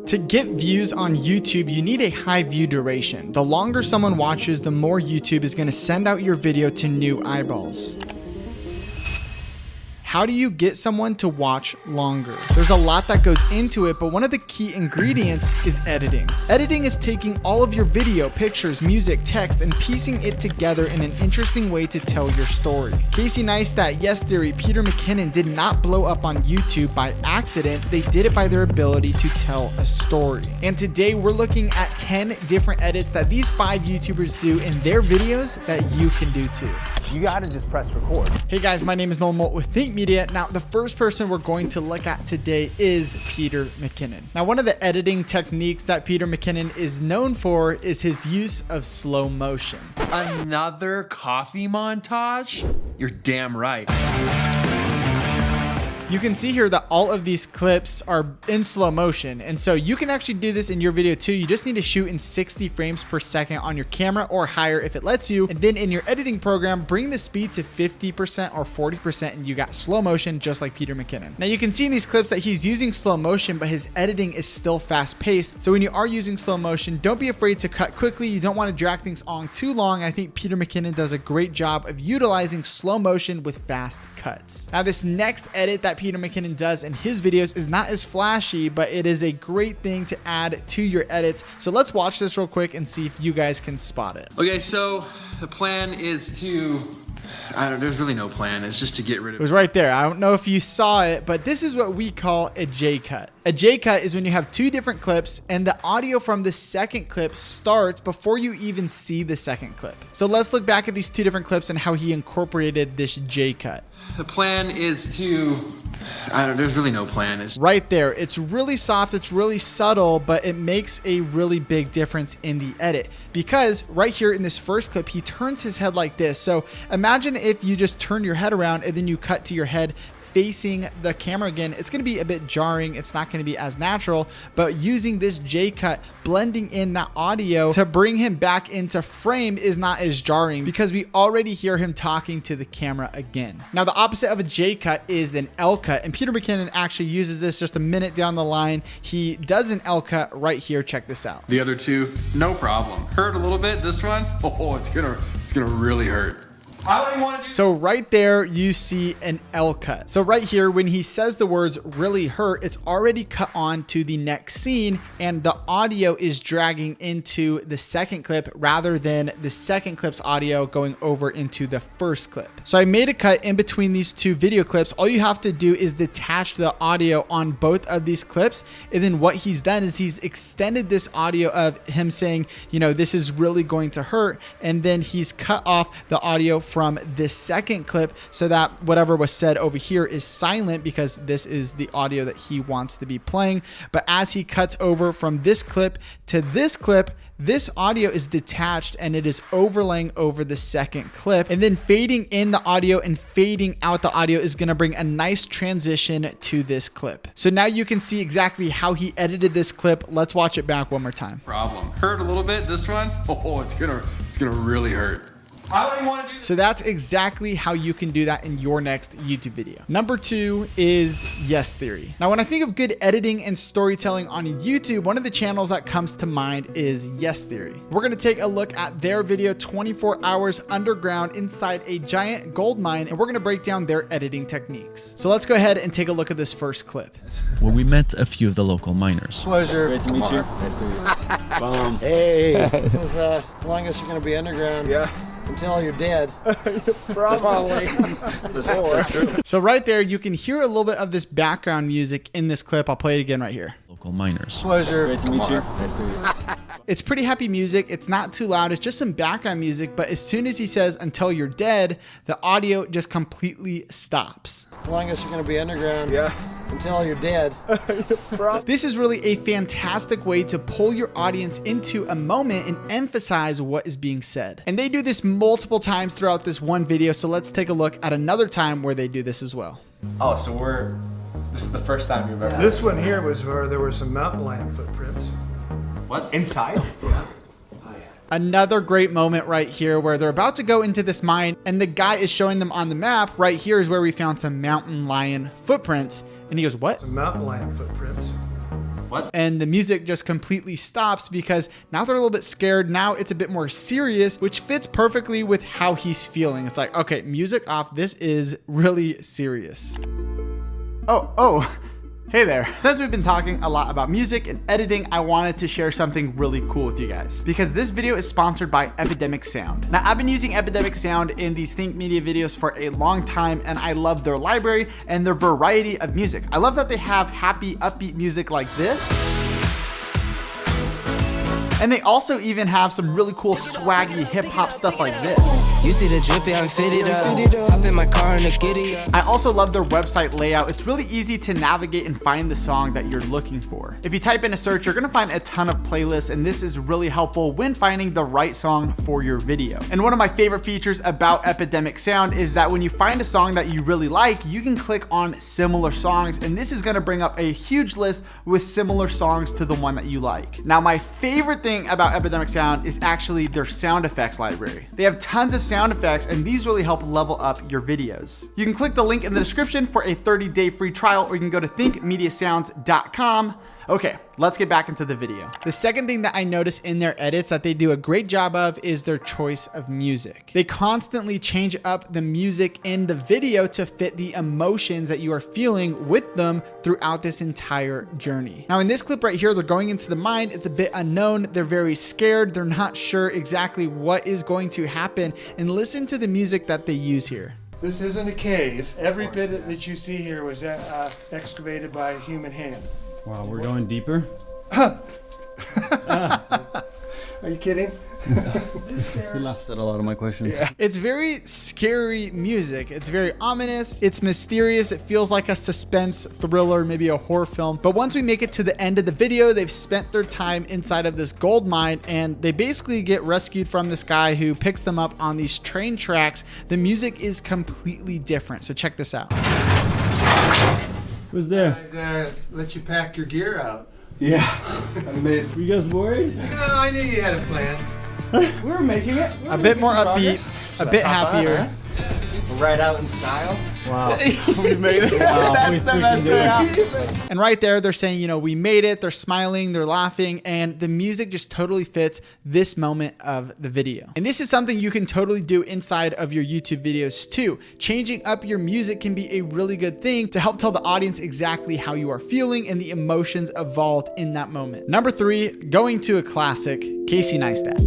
To get views on YouTube, you need a high view duration. The longer someone watches, the more YouTube is going to send out your video to new eyeballs. How do you get someone to watch longer? There's a lot that goes into it, but one of the key ingredients is editing. Editing is taking all of your video, pictures, music, text, and piecing it together in an interesting way to tell your story. Casey Neistat, Yes Theory, Peter McKinnon did not blow up on YouTube by accident. They did it by their ability to tell a story. And today we're looking at 10 different edits that these 5 YouTubers do in their videos that you can do too. You gotta just press record. Hey guys, my name is Noel Molt with Think Media. Now, the first person we're going to look at today is Peter McKinnon. Now, one of the editing techniques that Peter McKinnon is known for is his use of slow motion. Another coffee montage? You're damn right. You can see here that all of these clips are in slow motion. And so you can actually do this in your video too. You just need to shoot in 60 frames per second on your camera or higher if it lets you. And then in your editing program, bring the speed to 50% or 40% and you got slow motion just like Peter McKinnon. Now you can see in these clips that he's using slow motion, but his editing is still fast paced. So when you are using slow motion, don't be afraid to cut quickly. You don't want to drag things on too long. I think Peter McKinnon does a great job of utilizing slow motion with fast cuts. Now this next edit that Peter McKinnon does in his videos is not as flashy, but it is a great thing to add to your edits. So let's watch this real quick and see if you guys can spot it. Okay, so the plan is to, there's really no plan. It's just to get rid of it. Was right there. I don't know if you saw it, but this is what we call a J cut. A J cut is when you have 2 different clips and the audio from the second clip starts before you even see the second clip. So let's look back at these 2 different clips and how he incorporated this J cut. The plan is to, there's really no plan. It's right there. It's really soft. It's really subtle, but it makes a really big difference in the edit because right here in this first clip, he turns his head like this. So imagine if you just turn your head around and then you cut to your head facing the camera again. It's going to be a bit jarring. It's not going to be as natural, but using this J cut, blending in that audio to bring him back into frame is not as jarring because we already hear him talking to the camera again. Now, the opposite of a J cut is an L cut, and Peter McKinnon actually uses this just a minute down the line. He does an L cut right here. Check this out. The other 2, no problem. Hurt a little bit. This one, it's gonna really hurt. So right there, you see an L cut. So right here, when he says the words really hurt, it's already cut on to the next scene and the audio is dragging into the second clip rather than the second clip's audio going over into the first clip. So I made a cut in between these 2 video clips. All you have to do is detach the audio on both of these clips. And then what he's done is he's extended this audio of him saying, you know, this is really going to hurt. And then he's cut off the audio from this second clip so that whatever was said over here is silent because this is the audio that he wants to be playing. But as he cuts over from this clip to this clip, this audio is detached and it is overlaying over the second clip, and then fading in the audio and fading out the audio is going to bring a nice transition to this clip. So now you can see exactly how he edited this clip. Let's watch it back one more time. Problem. Hurt a little bit. This one, it's gonna really hurt. I don't even want to do. So that's exactly how you can do that in your next YouTube video. Number 2 is Yes Theory. Now, when I think of good editing and storytelling on YouTube, one of the channels that comes to mind is Yes Theory. We're going to take a look at their video, 24 hours underground inside a giant gold mine, and we're going to break down their editing techniques. So let's go ahead and take a look at this first clip. Where we met a few of the local miners. Pleasure. Great to meet you. Nice to meet you. Hey, this is the longest you're going to be underground. Yeah. Until you're dead. Probably. So right there, you can hear a little bit of this background music in this clip. I'll play it again right here. Local miners. Pleasure. Great to meet you. Nice to meet you. It's pretty happy music. It's not too loud. It's just some background music. But as soon as he says, until you're dead, the audio just completely stops. The longest you're going to be underground. Yeah. Until you're dead. This is really a fantastic way to pull your audience into a moment and emphasize what is being said. And they do this multiple times throughout this one video. So let's take a look at another time where they do this as well. Oh, so this is the first time you've ever. This one here was where there were some mountain lion footprints. What? Inside? Yeah. Another great moment right here where they're about to go into this mine and the guy is showing them on the map. Right here is where we found some mountain lion footprints. And he goes, what? Some mountain lion footprints. What? And the music just completely stops because now they're a little bit scared. Now it's a bit more serious, which fits perfectly with how he's feeling. It's like, okay, music off. This is really serious. Oh. Hey there. Since we've been talking a lot about music and editing, I wanted to share something really cool with you guys because this video is sponsored by Epidemic Sound. Now, I've been using Epidemic Sound in these Think Media videos for a long time, and I love their library and their variety of music. I love that they have happy, upbeat music like this. And they also even have some really cool swaggy hip hop stuff like this. You see the drippy, I'm fitted up. Hop in my car and a giddy up. I also love their website layout. It's really easy to navigate and find the song that you're looking for. If you type in a search, you're gonna find a ton of playlists, and this is really helpful when finding the right song for your video. And one of my favorite features about Epidemic Sound is that when you find a song that you really like, you can click on similar songs, and this is gonna bring up a huge list with similar songs to the one that you like. Now, my favorite thing about Epidemic Sound is actually their sound effects library. They have tons of sound effects, and these really help level up your videos. You can click the link in the description for a 30-day free trial, or you can go to thinkmediasounds.com. Okay, let's get back into the video. The second thing that I notice in their edits that they do a great job of is their choice of music. They constantly change up the music in the video to fit the emotions that you are feeling with them throughout this entire journey. Now, in this clip right here, they're going into the mine. It's a bit unknown. They're very scared. They're not sure exactly what is going to happen. And listen to the music that they use here. This isn't a cave. Every bit that you see here was excavated by a human hand. Wow, we're going deeper? Are you kidding? He laughs at a lot of my questions. Yeah. It's very scary music. It's very ominous. It's mysterious. It feels like a suspense thriller, maybe a horror film. But once we make it to the end of the video, they've spent their time inside of this gold mine, and they basically get rescued from this guy who picks them up on these train tracks. The music is completely different. So check this out. Who's there? I'd let you pack your gear out. Yeah. Amazing. Were you guys worried? No, I knew you had a plan. We're making it. A bit more upbeat, a bit happier. Right out in style. Wow. We made it. Wow. That's the best way out. And right there, they're saying, you know, we made it. They're smiling, they're laughing, and the music just totally fits this moment of the video. And this is something you can totally do inside of your YouTube videos too. Changing up your music can be a really good thing to help tell the audience exactly how you are feeling and the emotions involved in that moment. Number 3, going to a classic, Casey Neistat.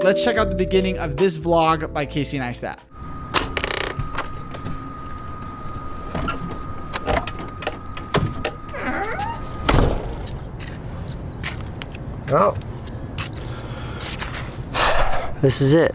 Let's check out the beginning of this vlog by Casey Neistat. Oh. This is it.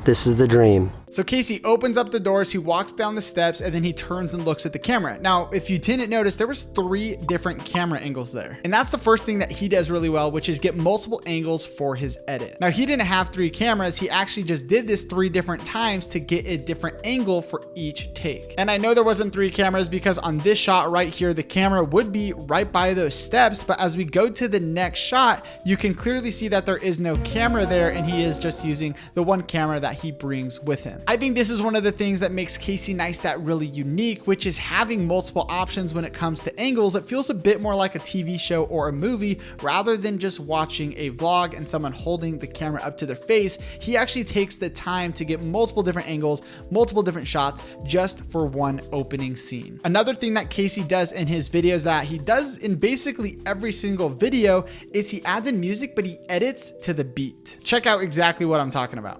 This is the dream. So Casey opens up the doors, he walks down the steps, and then he turns and looks at the camera. Now, if you didn't notice, there was 3 different camera angles there. And that's the first thing that he does really well, which is get multiple angles for his edit. Now, he didn't have 3 cameras. He actually just did this 3 different times to get a different angle for each take. And I know there wasn't 3 cameras because on this shot right here, the camera would be right by those steps. But as we go to the next shot, you can clearly see that there is no camera there, and he is just using the one camera that he brings with him. I think this is one of the things that makes Casey Neistat really unique, which is having multiple options when it comes to angles. It feels a bit more like a TV show or a movie rather than just watching a vlog and someone holding the camera up to their face. He actually takes the time to get multiple different angles, multiple different shots just for one opening scene. Another thing that Casey does in his videos that he does in basically every single video is he adds in music, but he edits to the beat. Check out exactly what I'm talking about.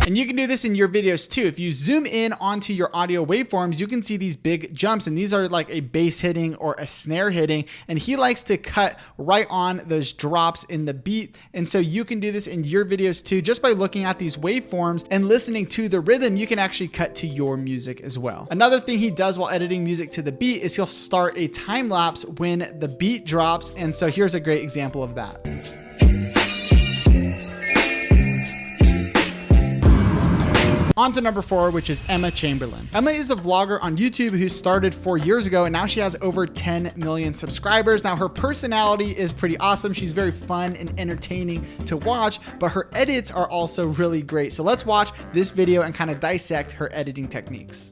And you can do this in your videos too. If you zoom in onto your audio waveforms, you can see these big jumps, and these are like a bass hitting or a snare hitting, and he likes to cut right on those drops in the beat. And so you can do this in your videos too. Just by looking at these waveforms and listening to the rhythm, you can actually cut to your music as well. Another thing he does while editing music to the beat is he'll start a time lapse when the beat drops. And so here's a great example of that. On to number 4, which is Emma Chamberlain. Emma is a vlogger on YouTube who started 4 years ago, and now she has over 10 million subscribers. Now her personality is pretty awesome. She's very fun and entertaining to watch, but her edits are also really great. So let's watch this video and kind of dissect her editing techniques.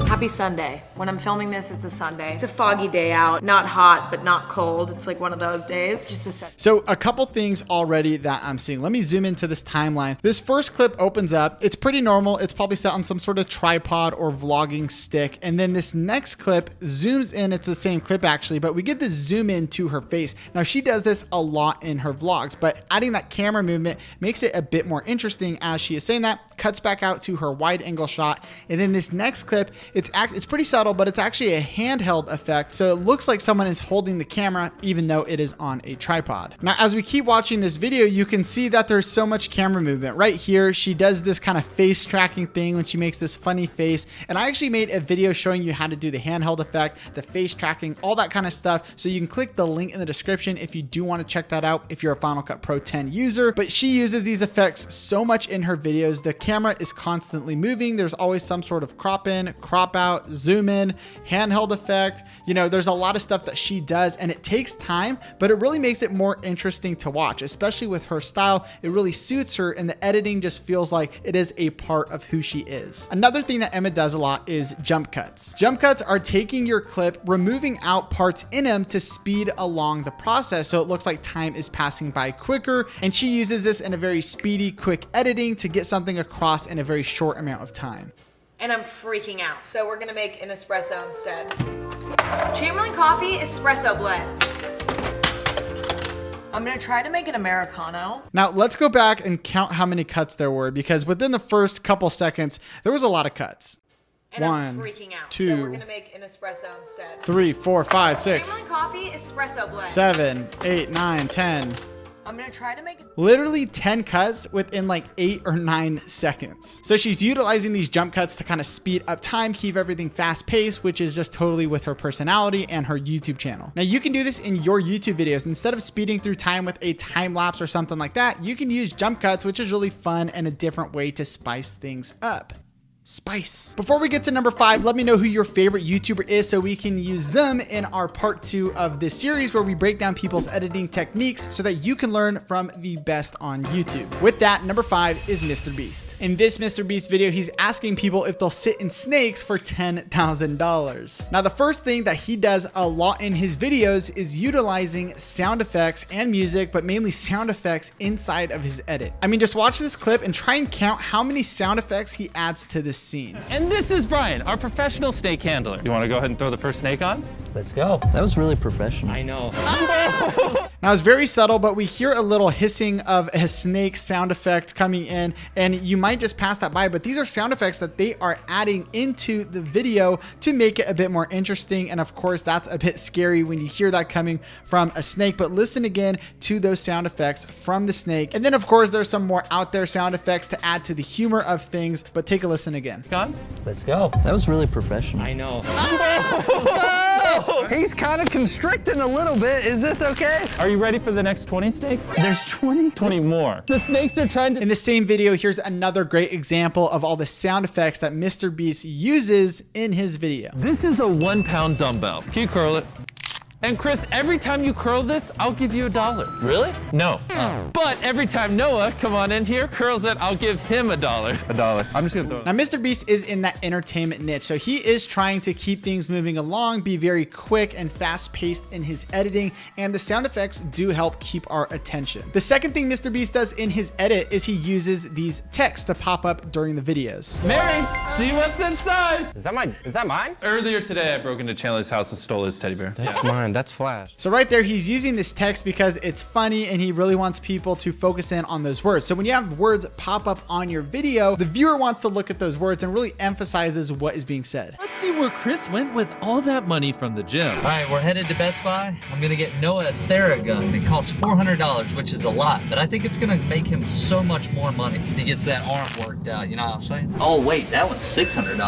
Happy Sunday. When I'm filming this, it's a Sunday. It's a foggy day out. Not hot, but not cold. It's like one of those days. Just a second. So a couple things already that I'm seeing. Let me zoom into this timeline. This first clip opens up. It's pretty normal. It's probably set on some sort of tripod or vlogging stick. And then this next clip zooms in. It's the same clip actually, but we get the zoom in to her face. Now she does this a lot in her vlogs, but adding that camera movement makes it a bit more interesting as she is saying that, cuts back out to her wide angle shot. And then this next clip, it's pretty subtle, but it's actually a handheld effect. So it looks like someone is holding the camera, even though it is on a tripod. Now, as we keep watching this video, you can see that there's so much camera movement. Right here, she does this kind of face tracking thing when she makes this funny face. And I actually made a video showing you how to do the handheld effect, the face tracking, all that kind of stuff. So you can click the link in the description if you do want to check that out if you're a Final Cut Pro 10 user. But she uses these effects so much in her videos. The camera is constantly moving. There's always some sort of crop in, crop out, zoom in, handheld effect. You know, there's a lot of stuff that she does and it takes time, but it really makes it more interesting to watch, especially with her style. It really suits her and the editing just feels like it is a part of who she is. Another thing that Emma does a lot is jump cuts. Jump cuts are taking your clip, removing out parts in them to speed along the process so it looks like time is passing by quicker, and she uses this in a very speedy, quick editing to get something across in a very short amount of time. And I'm freaking out. So we're gonna make an espresso instead. Chamberlain coffee, espresso blend. I'm gonna try to make an Americano. Now let's go back and count how many cuts there were, because within the first couple seconds, there was a lot of cuts. And 1, I'm freaking out. 2, so we're gonna make an espresso instead. 3, 4, 5, 6, Chamberlain coffee, espresso blend. 7, 8, 9, 10. I'm gonna try to make Literally 10 cuts within like 8 or 9 seconds. So she's utilizing these jump cuts to kind of speed up time, keep everything fast paced, which is just totally with her personality and her YouTube channel. Now you can do this in your YouTube videos. Instead of speeding through time with a time lapse or something like that, you can use jump cuts, which is really fun and a different way to spice things up. Spice. Before we get to number 5, let me know who your favorite YouTuber is so we can use them in our part 2 of this series where we break down people's editing techniques so that you can learn from the best on YouTube. With that, number 5 is Mr. Beast. In this Mr. Beast video, he's asking people if they'll sit in snakes for $10,000. Now, the first thing that he does a lot in his videos is utilizing sound effects and music, but mainly sound effects inside of his edit. I mean, just watch this clip and try and count how many sound effects he adds to this scene. And this is Brian, our professional snake handler. You want to go ahead and throw the first snake on? Let's go. That was really professional. I know. Now it's very subtle, but we hear a little hissing of a snake sound effect coming in, and you might just pass that by, but these are sound effects that they are adding into the video to make it a bit more interesting. And of course, that's a bit scary when you hear that coming from a snake, but listen again to those sound effects from the snake. And then of course, there's some more out there sound effects to add to the humor of things, but take a listen again. Gone? Let's go. That was really professional. I know. He's kind of constricting a little bit. Is this okay? Are you ready for the next 20 snakes? There's 20? 20 more. The snakes are trying to... In the same video, here's another great example of all the sound effects that Mr. Beast uses in his video. This is a 1-pound dumbbell. Can you curl it? And Chris, every time you curl this, I'll give you $1. Really? No. But every time Noah, come on in here, curls it, I'll give him $1. $1. I'm just gonna throw it. Now, Mr. Beast is in that entertainment niche, so he is trying to keep things moving along, be very quick and fast-paced in his editing, and the sound effects do help keep our attention. The second thing Mr. Beast does in his edit is he uses these texts to pop up during the videos. Mary, see what's inside. Is that mine? Earlier today, I broke into Chandler's house and stole his teddy bear. That's mine. That's Flash. So right there, he's using this text because it's funny and he really wants people to focus in on those words. So when you have words pop up on your video, the viewer wants to look at those words and really emphasizes what is being said. Let's see where Chris went with all that money from the gym. All right, we're headed to Best Buy. I'm gonna get Noah a Theragun. It costs $400, which is a lot, but I think it's gonna make him so much more money if he gets that arm worked out, you know what I'm saying? Oh wait, that one's $600.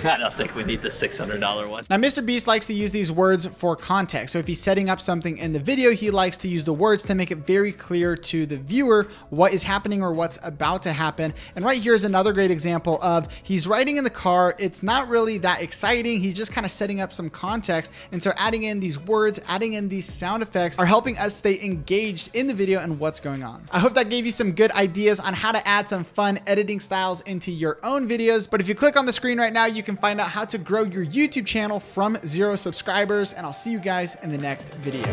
I don't think we need the $600 one. Now, Mr. Beast likes to use these words for context. effects. So if he's setting up something in the video, he likes to use the words to make it very clear to the viewer what is happening or what's about to happen. And right here is another great example of he's riding in the car. It's not really that exciting. He's just kind of setting up some context. And so adding in these words, adding in these sound effects are helping us stay engaged in the video and what's going on. I hope that gave you some good ideas on how to add some fun editing styles into your own videos. But if you click on the screen right now, you can find out how to grow your YouTube channel from 0 subscribers. And I'll see you guys in the next video.